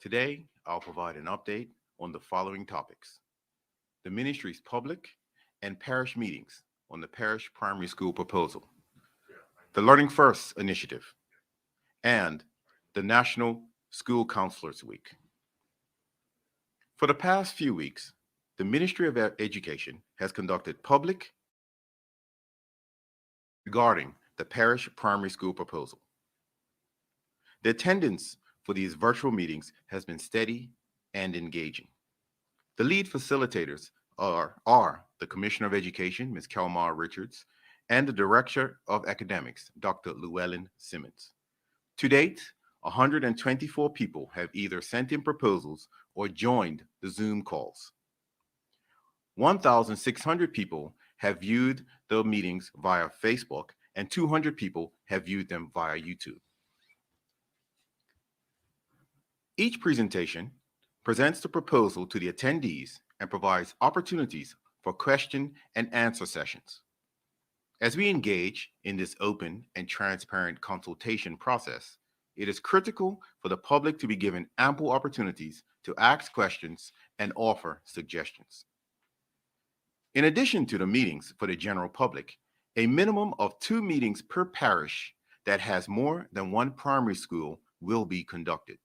Today, I'll provide an update on the following topics: the ministry's public and parish meetings on the parish primary school proposal, the Learning First initiative, and the National School Counselors Week. For the past few weeks, the Ministry of Education has conducted public regarding the parish primary school proposal. The attendance for these virtual meetings has been steady and engaging. The lead facilitators are the Commissioner of Education, Ms. Kelmar Richards, and the Director of Academics, Dr. Llewellyn Simmons. To date, 124 people have either sent in proposals or joined the Zoom calls. 1,600 people have viewed the meetings via Facebook, and 200 people have viewed them via YouTube. Each presentation presents the proposal to the attendees and provides opportunities for question and answer sessions. As we engage in this open and transparent consultation process, it is critical for the public to be given ample opportunities to ask questions and offer suggestions. In addition to the meetings for the general public, a minimum of 2 meetings per parish that has more than one primary school will be conducted.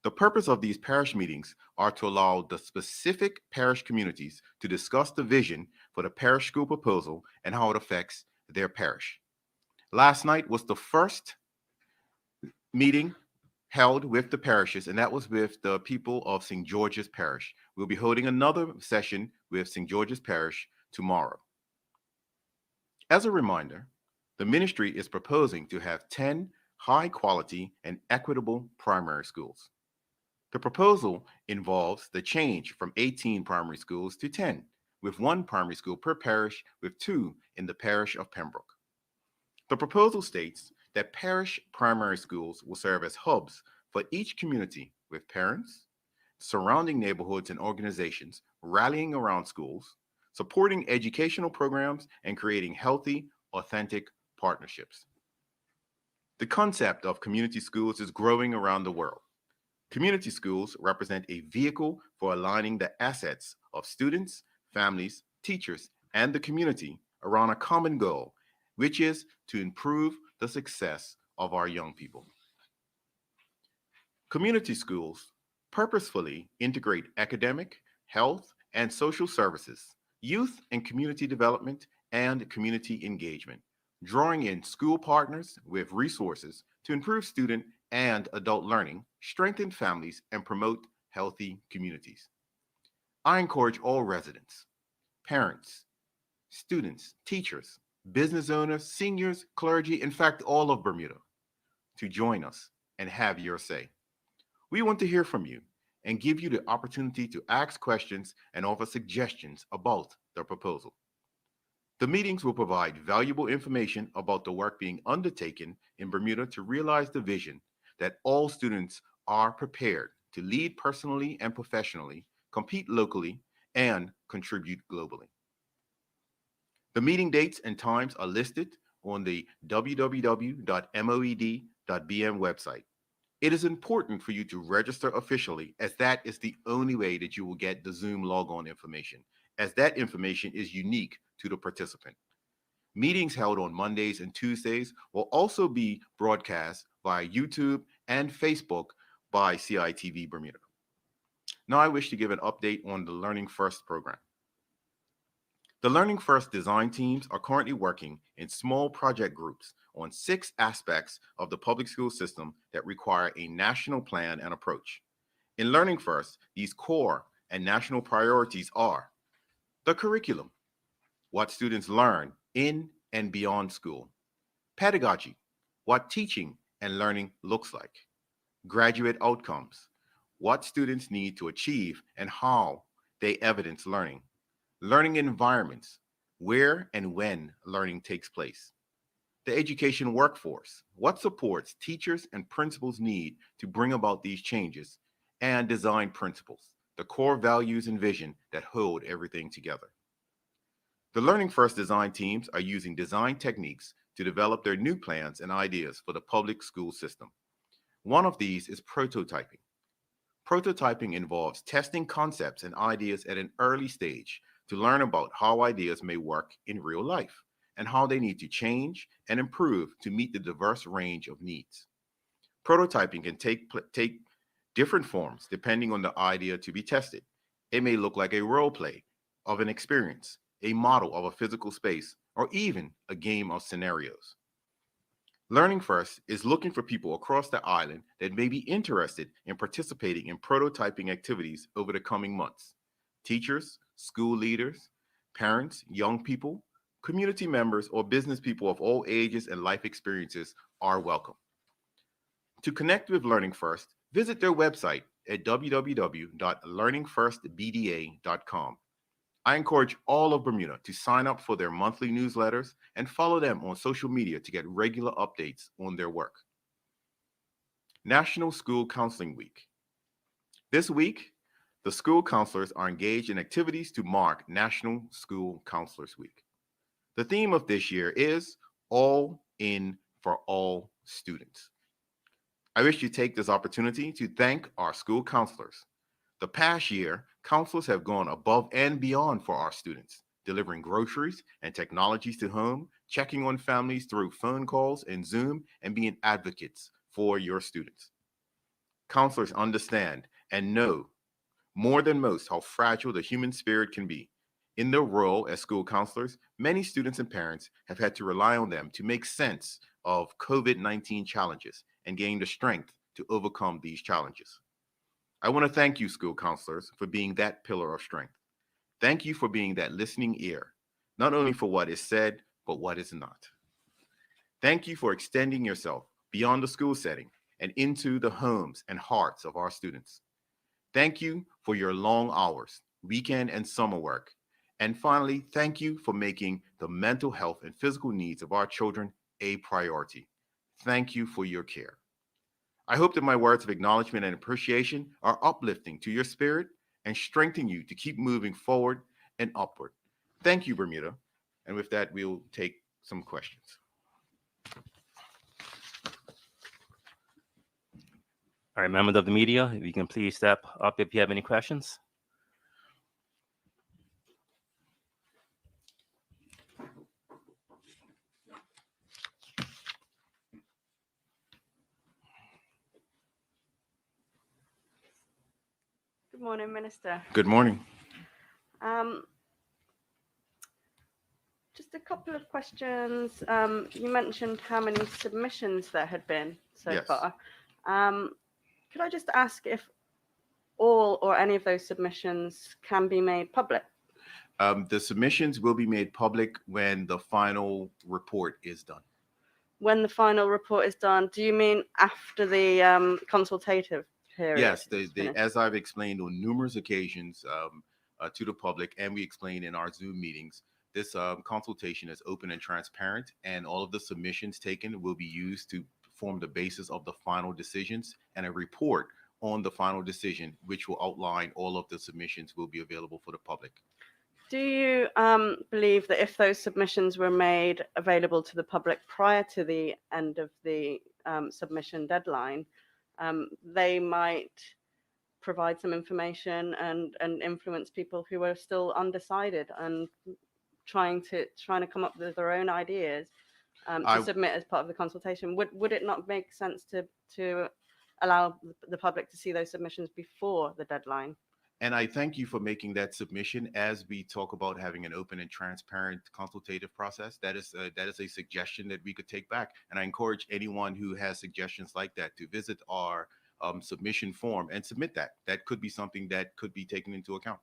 The purpose of these parish meetings are to allow the specific parish communities to discuss the vision for the parish school proposal and how it affects their parish. Last night was the first meeting held with the parishes, and that was with the people of St. George's Parish. We'll be holding another session with St. George's Parish tomorrow. As a reminder, the ministry is proposing to have 10 high quality and equitable primary schools. The proposal involves the change from 18 primary schools to 10, with 1 primary school per parish, with 2 in the parish of Pembroke. The proposal states that parish primary schools will serve as hubs for each community, with parents, surrounding neighborhoods, and organizations rallying around schools, supporting educational programs, and creating healthy, authentic partnerships. The concept of community schools is growing around the world. Community schools represent a vehicle for aligning the assets of students, families, teachers, and the community around a common goal, which is to improve the success of our young people. Community schools purposefully integrate academic, health, and social services, youth and community development, and community engagement, drawing in school partners with resources to improve student and adult learning, strengthen families, and promote healthy communities. I encourage all residents, parents, students, teachers, business owners, seniors, clergy, in fact, all of Bermuda, to join us and have your say. We want to hear from you and give you the opportunity to ask questions and offer suggestions about the proposal. The meetings will provide valuable information about the work being undertaken in Bermuda to realize the vision that all students are prepared to lead personally and professionally, compete locally, and contribute globally. The meeting dates and times are listed on the www.moed.bm website. It is important for you to register officially, as that is the only way that you will get the Zoom logon information, as that information is unique to the participant. Meetings held on Mondays and Tuesdays will also be broadcast via YouTube and Facebook by CITV Bermuda. Now I wish to give an update on the Learning First program. The Learning First design teams are currently working in small project groups on 6 aspects of the public school system that require a national plan and approach. In Learning First, these core and national priorities are the curriculum, what students learn in and beyond school; pedagogy, what teaching and learning looks like; graduate outcomes, what students need to achieve and how they evidence learning; learning environments, where and when learning takes place; the education workforce, what supports teachers and principals need to bring about these changes; and design principles, the core values and vision that hold everything together. The Learning First design teams are using design techniques to develop their new plans and ideas for the public school system. One of these is prototyping. Prototyping involves testing concepts and ideas at an early stage to learn about how ideas may work in real life and how they need to change and improve to meet the diverse range of needs. Prototyping can take different forms depending on the idea to be tested. It may look like a role play of an experience, a model of a physical space, or even a game of scenarios. Learning First is looking for people across the island that may be interested in participating in prototyping activities over the coming months. Teachers, school leaders, parents, young people, community members, or business people of all ages and life experiences are welcome. To connect with Learning First, visit their website at www.learningfirstbda.com. I encourage all of Bermuda to sign up for their monthly newsletters and follow them on social media to get regular updates on their work. National School Counseling Week. This week, the school counselors are engaged in activities to mark National School Counselors Week. The theme of this year is All In for All Students. I wish to take this opportunity to thank our school counselors. The past year, counselors have gone above and beyond for our students, delivering groceries and technologies to home, checking on families through phone calls and Zoom, and being advocates for your students. Counselors understand and know more than most how fragile the human spirit can be. In their role as school counselors, many students and parents have had to rely on them to make sense of COVID-19 challenges and gain the strength to overcome these challenges. I want to thank you, school counselors, for being that pillar of strength. Thank you for being that listening ear, not only for what is said, but what is not. Thank you for extending yourself beyond the school setting and into the homes and hearts of our students. Thank you for your long hours, weekend and summer work. And finally, thank you for making the mental health and physical needs of our children a priority. Thank you for your care. I hope that my words of acknowledgement and appreciation are uplifting to your spirit and strengthen you to keep moving forward and upward. Thank you, Bermuda. And with that, we'll take some questions. All right, members of the media, if you can please step up if you have any questions. Good morning, Minister. Good morning. Just a couple of questions. You mentioned how many submissions there had been so Yes. far. Could I just ask if all or any of those submissions can be made public? The submissions will be made public when the final report is done. When the final report is done, do you mean after the consultative period? Yes, as I've explained on numerous occasions to the public, and we explained in our Zoom meetings, this consultation is open and transparent, and all of the submissions taken will be used to form the basis of the final decisions, and a report on the final decision, which will outline all of the submissions, will be available for the public. Do you believe that if those submissions were made available to the public prior to the end of the submission deadline, they might provide some information and influence people who are still undecided and trying to come up with their own ideas to submit as part of the consultation? Would it not make sense to allow the public to see those submissions before the deadline? And I thank you for making that submission. As we talk about having an open and transparent consultative process, that is a suggestion that we could take back. And I encourage anyone who has suggestions like that to visit our submission form and submit that. That could be something that could be taken into account.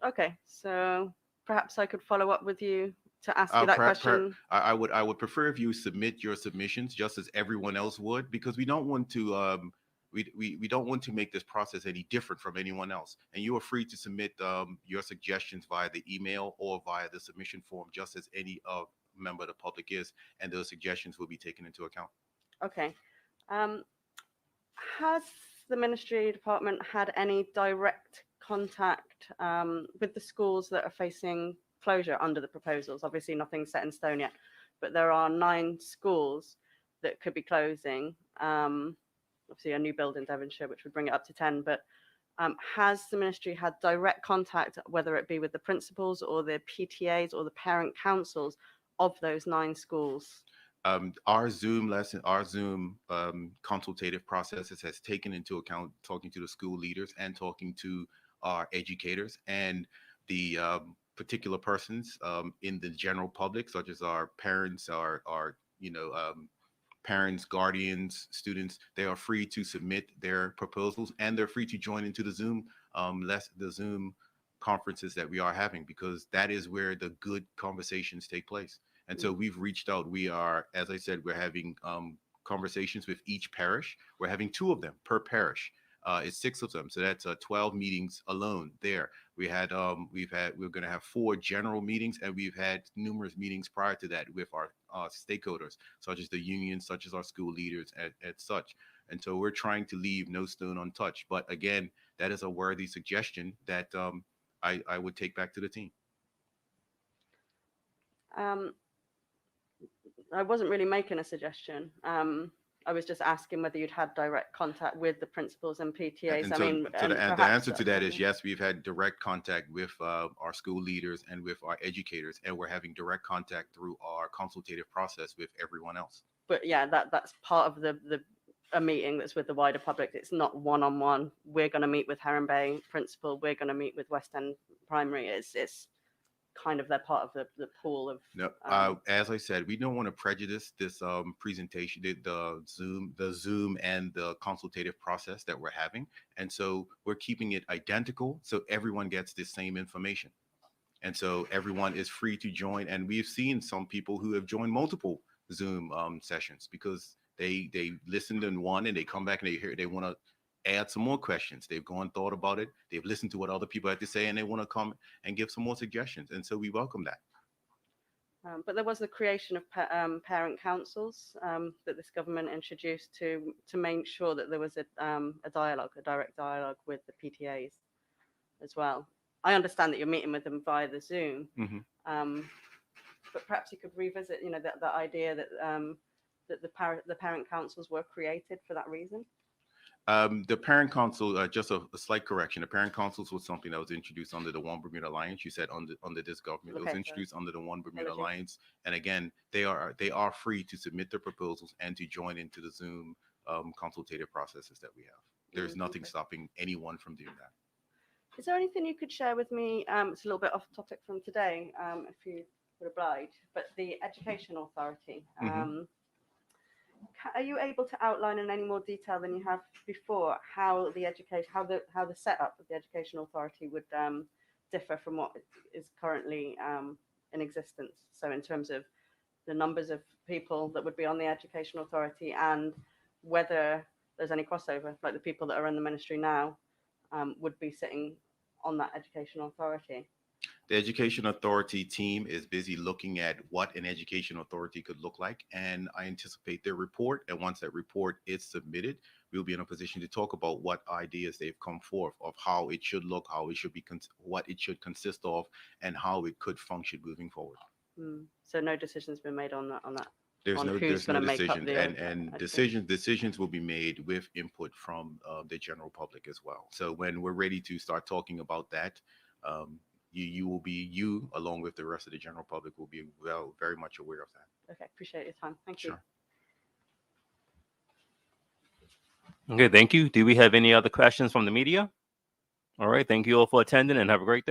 Okay, so perhaps I could follow up with you to ask you that question. I would prefer if you submit your submissions just as everyone else would, because we don't want to we don't want to make this process any different from anyone else. And you are free to submit your suggestions via the email or via the submission form, just as any member of the public is, and those suggestions will be taken into account. Okay. Has the ministry department had any direct contact with the schools that are facing closure under the proposals? Obviously, nothing's set in stone yet, but there are 9 schools that could be closing. obviously a new build in Devonshire, which would bring it up to 10. But has the ministry had direct contact, whether it be with the principals or the PTAs or the parent councils of those 9 schools? Our Zoom consultative processes has taken into account talking to the school leaders and talking to our educators and the particular persons in the general public, such as our parents, our parents, guardians, students. They are free to submit their proposals, and they're free to join into the Zoom conferences that we are having, because that is where the good conversations take place. And so we've reached out. We are, as I said, we're having conversations with each parish. We're having 2 of them per parish. It's 6 of them, so that's 12 meetings alone there. We're going to have 4 general meetings, and we've had numerous meetings prior to that with our stakeholders, such as the unions, such as our school leaders, and such. And so we're trying to leave no stone untouched. But again, that is a worthy suggestion that I would take back to the team. I wasn't really making a suggestion. I was just asking whether you'd had direct contact with the principals and PTAs. And so the answer to that is yes, we've had direct contact with our school leaders and with our educators, and we're having direct contact through our consultative process with everyone else. But yeah, that's part of a meeting that's with the wider public. It's not one-on-one. We're going to meet with Heron Bay principal. We're going to meet with West End Primary. It's kind of they're part of the pool of. No, as I said, we don't want to prejudice this presentation, the Zoom and the consultative process that we're having, and so we're keeping it identical so everyone gets the same information, and so everyone is free to join. And we've seen some people who have joined multiple Zoom sessions because they listened in one and they come back and they want to add some more questions. They've gone, thought about it. They've listened to what other people had to say, and they want to come and give some more suggestions. And so we welcome that. But there was the creation of parent councils that this government introduced to make sure that there was a direct dialogue with the PTAs as well. I understand that you're meeting with them via the Zoom, but perhaps you could revisit, that idea that that the parent councils were created for that reason. The parent council, just a slight correction. The parent councils was something that was introduced under the One Bermuda Alliance. You said under this government, it was introduced under the One Bermuda Alliance. And again, they are free to submit their proposals and to join into the Zoom consultative processes that we have. There's nothing stopping anyone from doing that. Is there anything you could share with me? It's a little bit off topic from today, if you would oblige. But the Education Authority. Are you able to outline in any more detail than you have before how the setup of the Education Authority would differ from what is currently in existence? So in terms of the numbers of people that would be on the Education Authority and whether there's any crossover, like the people that are in the ministry now would be sitting on that Education Authority. The Education Authority team is busy looking at what an education authority could look like, and I anticipate their report. And once that report is submitted, we'll be in a position to talk about what ideas they've come forth of how it should look, how it should be, what it should consist of, and how it could function moving forward. So no decisions been made on that. There's no decision, and decisions will be made with input from the general public as well. So when we're ready to start talking about that, you along with the rest of the general public will be very much aware of that. Okay, appreciate your time. Thank you. Sure. Okay, thank you. Do we have any other questions from the media? All right, thank you all for attending and have a great day.